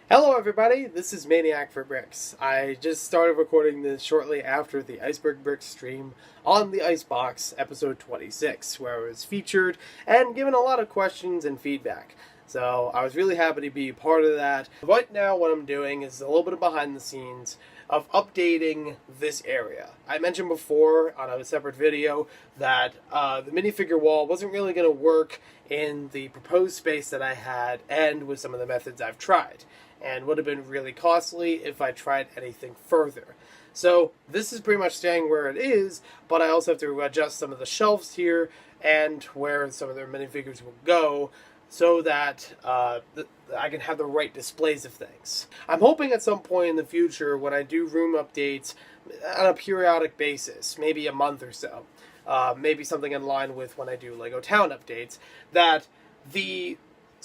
Hello everybody, this is Maniac for Bricks. I just started recording this shortly after the Iceberg Bricks stream on the Icebox, episode 26, where I was featured and given a lot of questions and feedback. So I was really happy to be part of that. Right now what I'm doing is a little bit of behind the scenes of updating this area. I mentioned before on a separate video that the minifigure wall wasn't really going to work in the proposed space that I had and with some of the methods I've tried, and would have been really costly if I tried anything further. So this is pretty much staying where it is, but I also have to adjust some of the shelves here and where some of their minifigures will go so that I can have the right displays of things. I'm hoping at some point in the future when I do room updates on a periodic basis, maybe a month or so, maybe something in line with when I do Lego Town updates, that the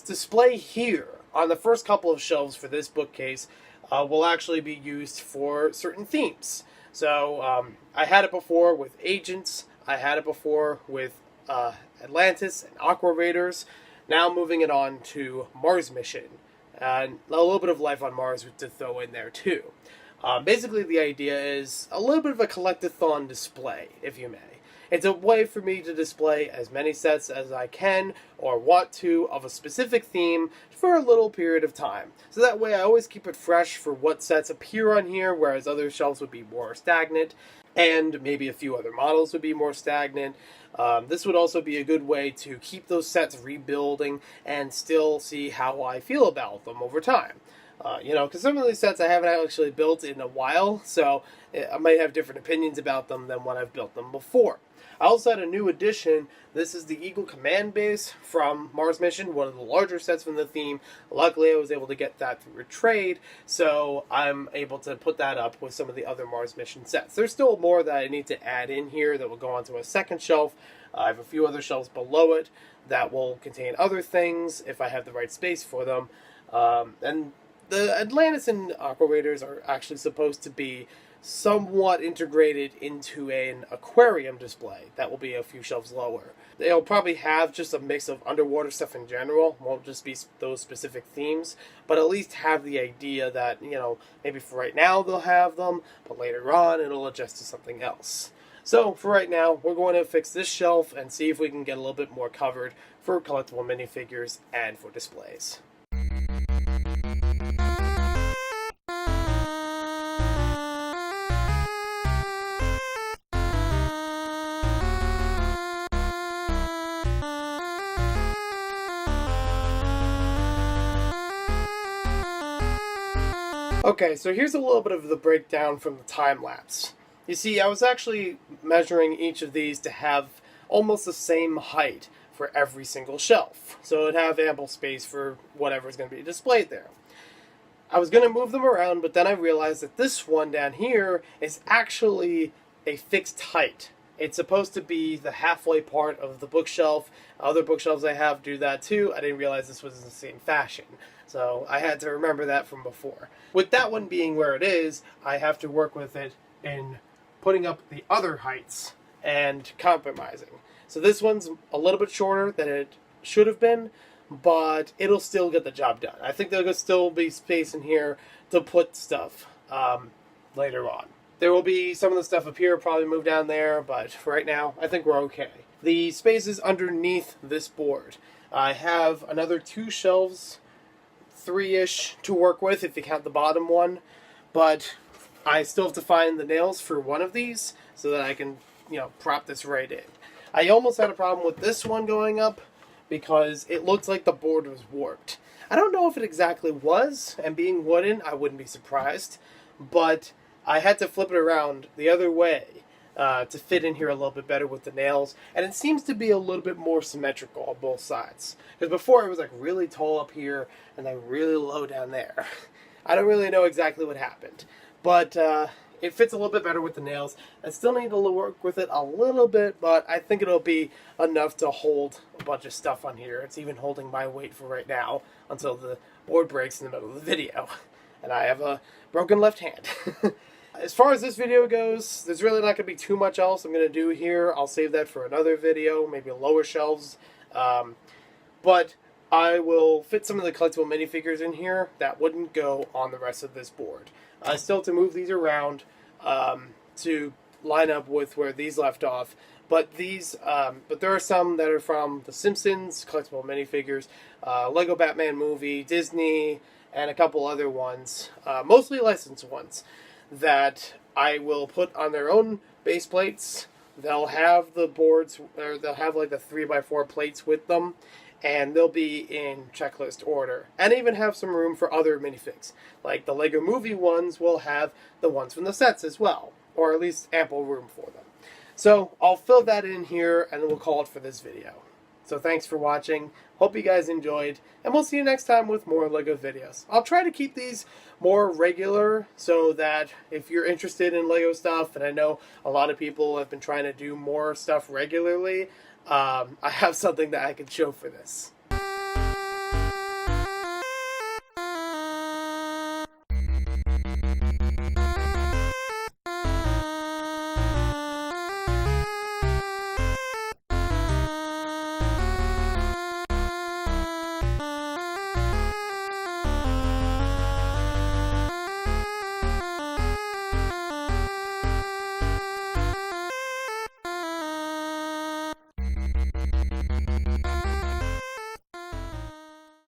display here on the first couple of shelves for this bookcase will actually be used for certain themes. So I had it before with Agents, I had it before with Atlantis and Aqua Raiders. Now moving it on to Mars Mission, and a little bit of Life on Mars to throw in there too. Basically the idea is a little bit of a collectathon display, if you may. It's a way for me to display as many sets as I can or want to of a specific theme for a little period of time. So that way I always keep it fresh for what sets appear on here, whereas other shelves would be more stagnant, and maybe a few other models would be more stagnant. This would also be a good way to keep those sets rebuilding and still see how I feel about them over time. Because some of these sets I haven't actually built in a while, so I might have different opinions about them than when I've built them before. I also had a new addition. This is the Eagle Command Base from Mars Mission, one of the larger sets from the theme. Luckily, I was able to get that through a trade, so I'm able to put that up with some of the other Mars Mission sets. There's still more that I need to add in here that will go onto a second shelf. I have a few other shelves below it that will contain other things if I have the right space for them. And the Atlantis and Aqua Raiders are actually supposed to be somewhat integrated into an aquarium display that will be a few shelves lower. They'll probably have just a mix of underwater stuff in general, won't just be those specific themes, but at least have the idea that, maybe for right now they'll have them, but later on it'll adjust to something else. So for right now, we're going to fix this shelf and see if we can get a little bit more covered for collectible minifigures and for displays. Okay, so here's a little bit of the breakdown from the time lapse. You see, I was actually measuring each of these to have almost the same height for every single shelf, so it'd have ample space for whatever's going to be displayed there. I was going to move them around, but then I realized that this one down here is actually a fixed height. It's supposed to be the halfway part of the bookshelf. Other bookshelves I have do that too. I didn't realize this was in the same fashion, so I had to remember that from before. With that one being where it is, I have to work with it in putting up the other heights and compromising. So this one's a little bit shorter than it should have been, but it'll still get the job done. I think there'll still be space in here to put stuff later on. There will be some of the stuff up here probably move down there, but for right now, I think we're okay. The spaces underneath this board. I have another 2 shelves, 3-ish to work with if you count the bottom one, but I still have to find the nails for one of these so that I can, prop this right in. I almost had a problem with this one going up because it looked like the board was warped. I don't know if it exactly was, and being wooden, I wouldn't be surprised, but I had to flip it around the other way to fit in here a little bit better with the nails, and it seems to be a little bit more symmetrical on both sides. Because before it was like really tall up here and then really low down there. I don't really know exactly what happened, but it fits a little bit better with the nails. I still need to work with it a little bit, but I think it'll be enough to hold a bunch of stuff on here. It's even holding my weight for right now until the board breaks in the middle of the video. And I have a broken left hand. As far as this video goes, there's really not going to be too much else I'm going to do here. I'll save that for another video, maybe lower shelves. But I will fit some of the collectible minifigures in here that wouldn't go on the rest of this board. Still to move these around to line up with where these left off. But there are some that are from The Simpsons, collectible minifigures, Lego Batman movie, Disney, and a couple other ones, mostly licensed ones, that I will put on their own base plates. They'll have the boards, or they'll have like the 3x4 plates with them, and they'll be in checklist order. And even have some room for other minifigs. Like the Lego movie ones will have the ones from the sets as well, or at least ample room for them. So I'll fill that in here, and then we'll call it for this video. So thanks for watching. Hope you guys enjoyed, and we'll see you next time with more LEGO videos. I'll try to keep these more regular so that if you're interested in LEGO stuff, and I know a lot of people have been trying to do more stuff regularly, I have something that I can show for this.